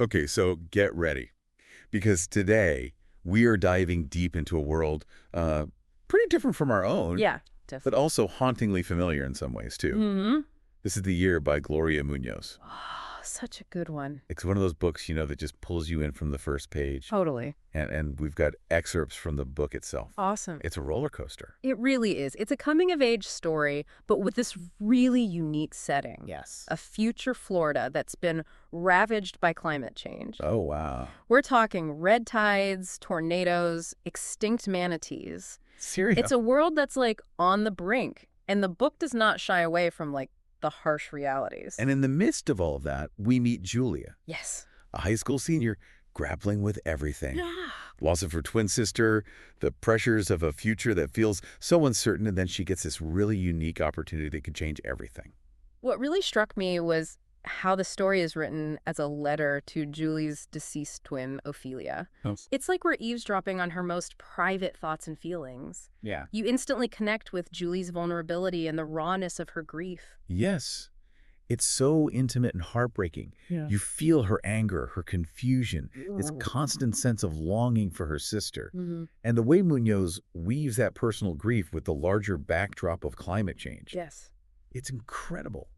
Okay, so get ready. Because today, we are diving deep into a world pretty different from our own, Yeah, but definitely. also hauntingly familiar in some ways, too. Hmm. This is The Year by Gloria Muñoz. Oh, such a good one. It's one of those books, that just pulls you in from the first page. Totally. And we've got excerpts from the book itself. Awesome. It's a roller coaster. It really is. It's a coming-of-age story, but with this really unique setting. Yes. A future Florida that's been ravaged by climate change. Oh, wow. We're talking red tides, tornadoes, extinct manatees. Syria. It's a world that's like on the brink, and the book does not shy away from like the harsh realities. And in the midst of all of that, we meet Julia, Yes. a high school senior grappling with everything. Yeah. Loss of her twin sister, the pressures of a future that feels so uncertain, and then she gets this really unique opportunity that could change everything. What really struck me was how the story is written as a letter to Julie's deceased twin, Ophelia. Oh. It's like we're eavesdropping on her most private thoughts and feelings. Yeah. You instantly connect with Julie's vulnerability and the rawness of her grief. Yes. It's so intimate and heartbreaking. Yeah. You feel her anger, her confusion, this constant sense of longing for her sister. Mm-hmm. And the way Munoz weaves that personal grief with the larger backdrop of climate change. Yes. It's incredible.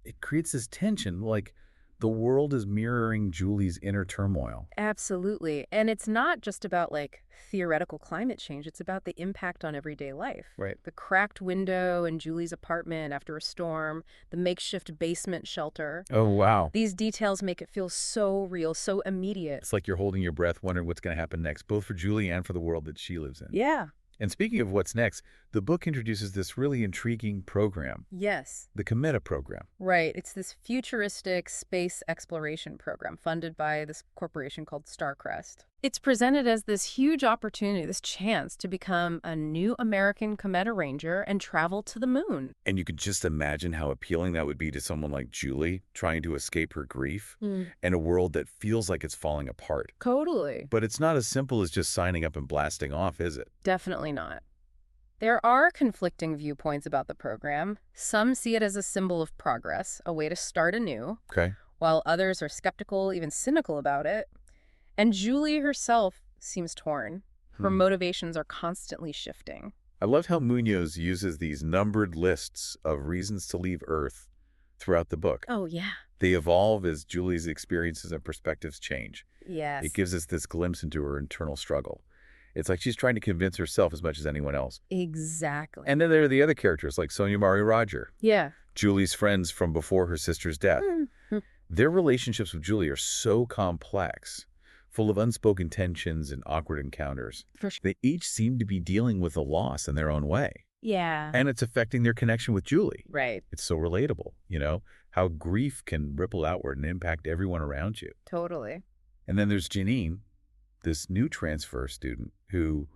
It creates this tension, like the world is mirroring Julie's inner turmoil. Absolutely. And it's not just about like theoretical climate change. It's about the impact on everyday life. Right. The cracked window in Julie's apartment after a storm, the makeshift basement shelter. Oh, wow. These details make it feel so real, so immediate. It's like you're holding your breath, wondering what's going to happen next, both for Julie and for the world that she lives in. Yeah. And speaking of what's next, the book introduces this really intriguing program, Yes. the Cometa program. Right. It's this futuristic space exploration program funded by this corporation called Starcrest. It's presented as this huge opportunity, this chance to become a new American Cometa Ranger and travel to the moon. And you could just imagine how appealing that would be to someone like Julie trying to escape her grief in a world that feels like it's falling apart. Totally. But it's not as simple as just signing up and blasting off, is it? Definitely not. There are conflicting viewpoints about the program. Some see it as a symbol of progress, a way to start anew, Okay. while others are skeptical, even cynical about it. And Julie herself seems torn. Her motivations are constantly shifting. I love how Munoz uses these numbered lists of reasons to leave Earth throughout the book. Oh, yeah. They evolve as Julie's experiences and perspectives change. Yes. It gives us this glimpse into her internal struggle. It's like she's trying to convince herself as much as anyone else. Exactly. And then there are the other characters like Sonia Mari Roger, Yeah. Julie's friends from before her sister's death. Their relationships with Julie are so complex, full of unspoken tensions and awkward encounters. For sure. They each seem to be dealing with a loss in their own way. Yeah. And it's affecting their connection with Julie. Right. It's so relatable, how grief can ripple outward and impact everyone around you. Totally. And then there's Janine, this new transfer student who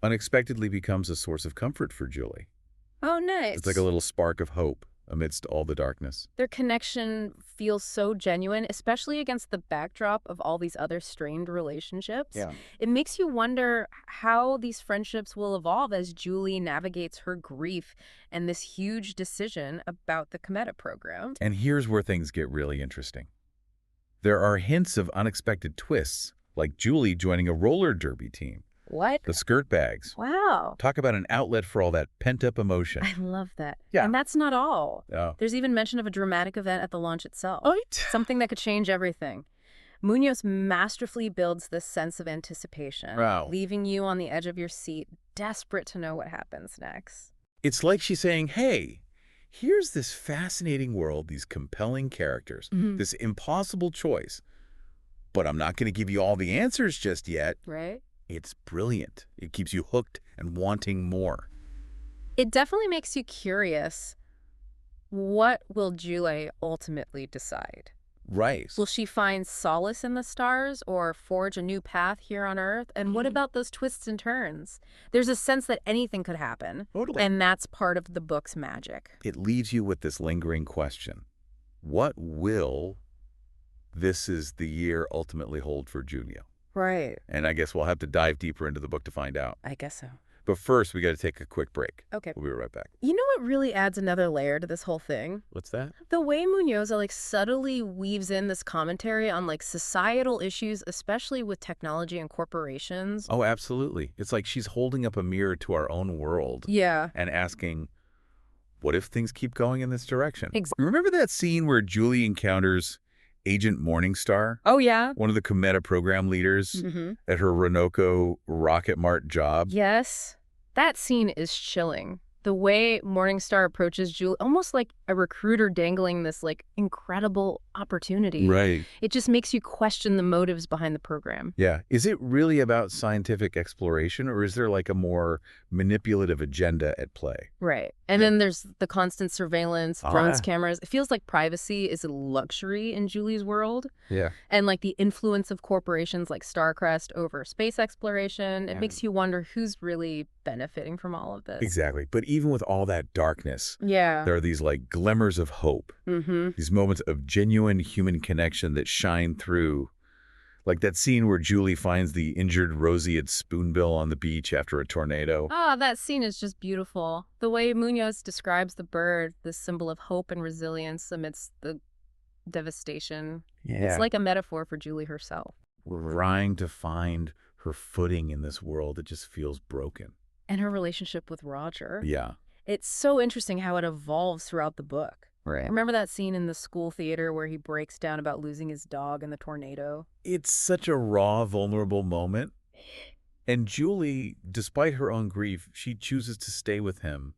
unexpectedly becomes a source of comfort for Julie. Oh, nice. It's like a little spark of hope amidst all the darkness. Their connection feels so genuine, especially against the backdrop of all these other strained relationships. Yeah. It makes you wonder how these friendships will evolve as Julie navigates her grief and this huge decision about the Cometa program. And here's where things get really interesting. There are hints of unexpected twists, like Julie joining a roller derby team. What? The skirt bags. Wow. Talk about an outlet for all that pent-up emotion. I love that. Yeah. And that's not all. Oh. There's even mention of a dramatic event at the launch itself. Right. Something that could change everything. Munoz masterfully builds this sense of anticipation, Wow. leaving you on the edge of your seat, desperate to know what happens next. It's like she's saying, hey, here's this fascinating world, these compelling characters, this impossible choice, but I'm not going to give you all the answers just yet. Right? It's brilliant. It keeps you hooked and wanting more. It definitely makes you curious. What will Julie ultimately decide? Right. Will she find solace in the stars or forge a new path here on Earth? And what about those twists and turns? There's a sense that anything could happen. Totally. And that's part of the book's magic. It leaves you with this lingering question. What will this is the year ultimately hold for Julia? Right. And I guess we'll have to dive deeper into the book to find out. I guess so. But first, we got to take a quick break. Okay. We'll be right back. You know what really adds another layer to this whole thing? What's that? The way Munoz like subtly weaves in this commentary on like societal issues, especially with technology and corporations. Oh, absolutely. It's like she's holding up a mirror to our own world. Yeah. And asking, what if things keep going in this direction? Exactly. Remember that scene where Julie encounters Agent Morningstar? Oh, yeah. One of the Cometa program leaders Mm-hmm. at her Renoco Rocket Mart job? Yes. That scene is chilling. The way Morningstar approaches Julie, almost like a recruiter dangling this like incredible opportunity. Right. It just makes you question the motives behind the program. Yeah. Is it really about scientific exploration, or is there like a more manipulative agenda at play? Right. And then there's the constant surveillance, drones, cameras. It feels like privacy is a luxury in Julie's world. Yeah. And like the influence of corporations like Starcrest over space exploration, it makes you wonder who's really benefiting from all of this. Exactly. But even with all that darkness, Yeah. there are these like glimmers of hope, these moments of genuine human connection that shine through. Like that scene where Julie finds the injured roseate spoonbill on the beach after a tornado. Ah, that scene is just beautiful. The way Munoz describes the bird, the symbol of hope and resilience amidst the devastation. Yeah. It's like a metaphor for Julie herself. We're trying to find her footing in this world that just feels broken. And her relationship with Roger. Yeah. It's so interesting how it evolves throughout the book. Right. Remember that scene in the school theater where he breaks down about losing his dog in the tornado? It's such a raw, vulnerable moment. And Julie, despite her own grief, she chooses to stay with him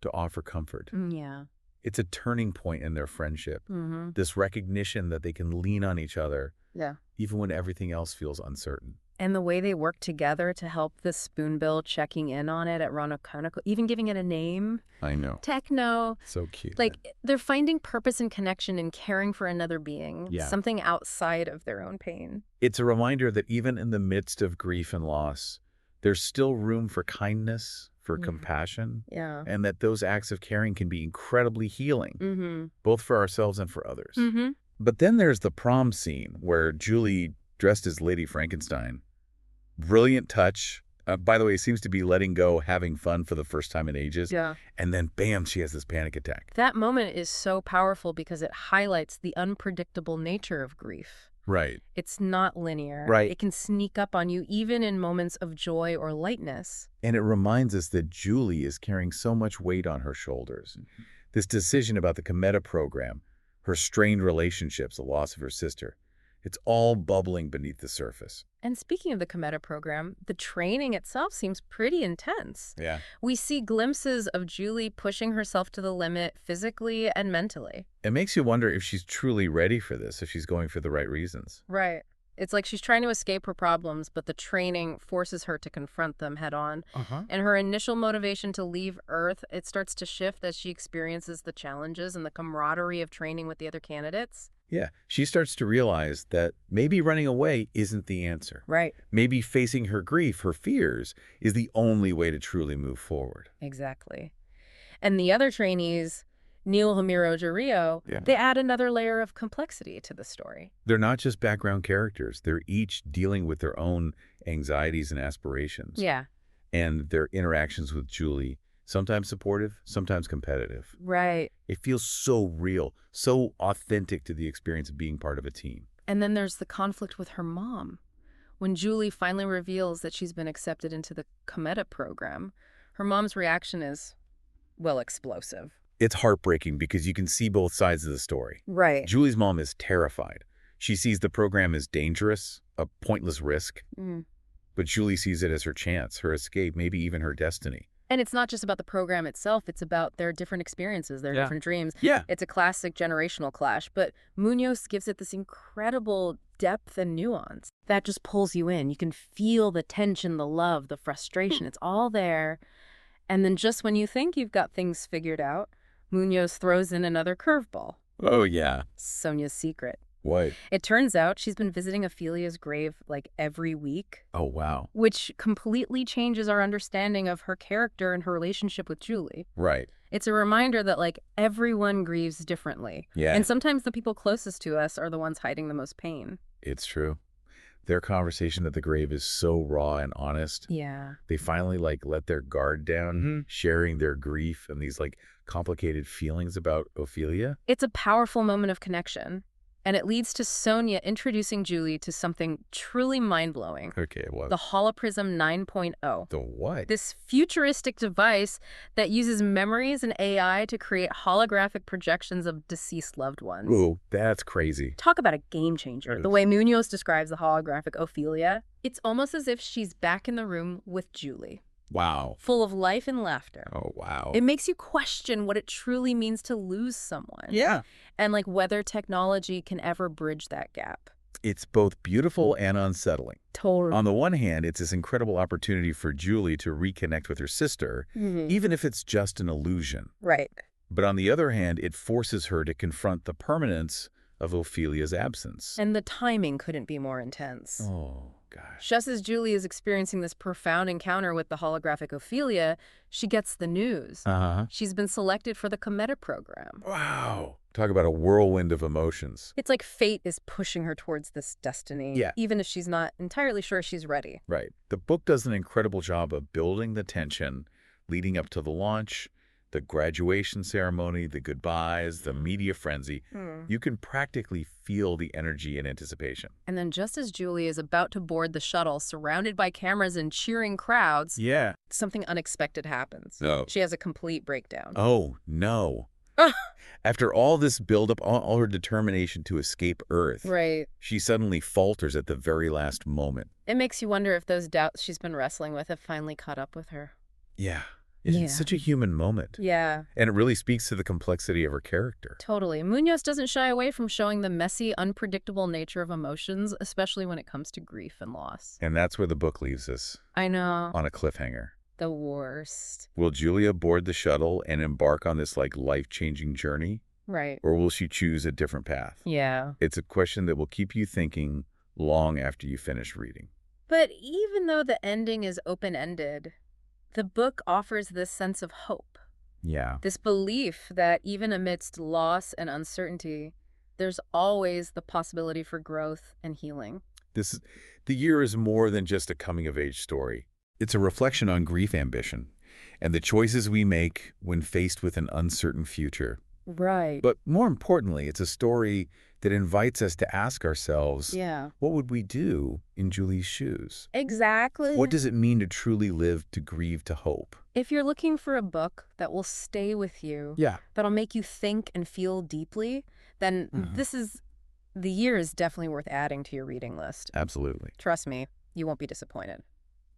to offer comfort. Yeah. It's a turning point in their friendship. Mm-hmm. This recognition that they can lean on each other, Yeah. even when everything else feels uncertain. And the way they work together to help the spoonbill, checking in on it at Roanoke, even giving it a name. I know. Techno. So cute. Like, they're finding purpose and connection in caring for another being. Yeah. Something outside of their own pain. It's a reminder that even in the midst of grief and loss, there's still room for kindness, for compassion, Yeah. and that those acts of caring can be incredibly healing, Mm-hmm. both for ourselves and for others. Mm-hmm. But then there's the prom scene where Julie, dressed as Lady Frankenstein, brilliant touch. By the way, seems to be letting go, having fun for the first time in ages. Yeah. And then, bam, she has this panic attack. That moment is so powerful because it highlights the unpredictable nature of grief. Right. It's not linear. Right. It can sneak up on you even in moments of joy or lightness. And it reminds us that Julie is carrying so much weight on her shoulders. This decision about the Cometa program, her strained relationships, the loss of her sister, it's all bubbling beneath the surface. And speaking of the Cometa program, the training itself seems pretty intense. Yeah. We see glimpses of Julie pushing herself to the limit physically and mentally. It makes you wonder if she's truly ready for this, if she's going for the right reasons. Right. It's like she's trying to escape her problems, but the training forces her to confront them head on. And her initial motivation to leave Earth, it starts to shift as she experiences the challenges and the camaraderie of training with the other candidates. Yeah, she starts to realize that maybe running away isn't the answer. Right. Maybe facing her grief, her fears, is the only way to truly move forward. Exactly. And the other trainees, Neil, Hamiro, Jario, they add another layer of complexity to the story. They're not just background characters. They're each dealing with their own anxieties and aspirations. Yeah. And their interactions with Julie, sometimes supportive, sometimes competitive. Right. It feels so real, so authentic to the experience of being part of a team. And then there's the conflict with her mom. When Julie finally reveals that she's been accepted into the Cometa program, her mom's reaction is, well, explosive. It's heartbreaking because you can see both sides of the story. Right. Julie's mom is terrified. She sees the program as dangerous, a pointless risk. But Julie sees it as her chance, her escape, maybe even her destiny. And it's not just about the program itself. It's about their different experiences, their different dreams. Yeah. It's a classic generational clash. But Munoz gives it this incredible depth and nuance that just pulls you in. You can feel the tension, the love, the frustration. It's all there. And then just when you think you've got things figured out, Munoz throws in another curveball. Oh, yeah. Sonia's secret. What? It turns out she's been visiting Ophelia's grave like every week. Oh, wow. Which completely changes our understanding of her character and her relationship with Julie. Right. It's a reminder that like everyone grieves differently. Yeah. And sometimes the people closest to us are the ones hiding the most pain. It's true. Their conversation at the grave is so raw and honest. Yeah. They finally let their guard down, sharing their grief and these complicated feelings about Ophelia. It's a powerful moment of connection, and it leads to Sonia introducing Julie to something truly mind-blowing. Okay, what? The Holoprism 9.0. The what? This futuristic device that uses memories and AI to create holographic projections of deceased loved ones. Ooh, that's crazy. Talk about a game changer. The way Munoz describes the holographic Ophelia, it's almost as if she's back in the room with Julie. Wow. Full of life and laughter. Oh, wow. It makes you question what it truly means to lose someone. Yeah. And whether technology can ever bridge that gap. It's both beautiful and unsettling. Totally. On the one hand, it's this incredible opportunity for Julie to reconnect with her sister, even if it's just an illusion. Right. But on the other hand, it forces her to confront the permanence of Ophelia's absence. And the timing couldn't be more intense. Oh, gosh. Just as Julie is experiencing this profound encounter with the holographic Ophelia, she gets the news. She's been selected for the Cometa program. Wow. Talk about a whirlwind of emotions. It's like fate is pushing her towards this destiny, even if she's not entirely sure she's ready. Right. The book does an incredible job of building the tension leading up to the launch, the graduation ceremony, the goodbyes, the media frenzy. You can practically feel the energy and anticipation. And then just as Julie is about to board the shuttle, surrounded by cameras and cheering crowds, something unexpected happens. She has a complete breakdown. Oh, no. After all this buildup, all her determination to escape Earth, she suddenly falters at the very last moment. It makes you wonder if those doubts she's been wrestling with have finally caught up with her. Yeah. It's such a human moment. Yeah. And it really speaks to the complexity of her character. Totally. Munoz doesn't shy away from showing the messy, unpredictable nature of emotions, especially when it comes to grief and loss. And that's where the book leaves us. I know. On a cliffhanger. The worst. Will Julia board the shuttle and embark on this life-changing journey? Right. Or will she choose a different path? Yeah. It's a question that will keep you thinking long after you finish reading. But even though the ending is open-ended, the book offers this sense of hope. Yeah. This belief that even amidst loss and uncertainty, there's always the possibility for growth and healing. The year is more than just a coming-of-age story. It's a reflection on grief ambition and the choices we make when faced with an uncertain future. Right. But more importantly, it's a story that invites us to ask ourselves, what would we do in Julie's shoes? Exactly. What does it mean to truly live, to grieve, to hope? If you're looking for a book that will stay with you, that'll make you think and feel deeply, then the year is definitely worth adding to your reading list. Absolutely. Trust me, you won't be disappointed.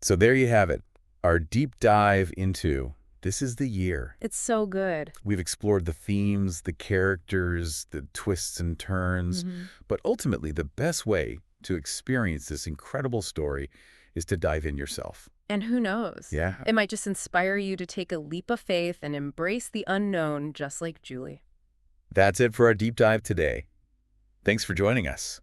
So there you have it, our deep dive into This Is the Year. It's so good. We've explored the themes, the characters, the twists and turns, but ultimately the best way to experience this incredible story is to dive in yourself. And who knows? It might just inspire you to take a leap of faith and embrace the unknown just like Julie. That's it for our deep dive today. Thanks for joining us.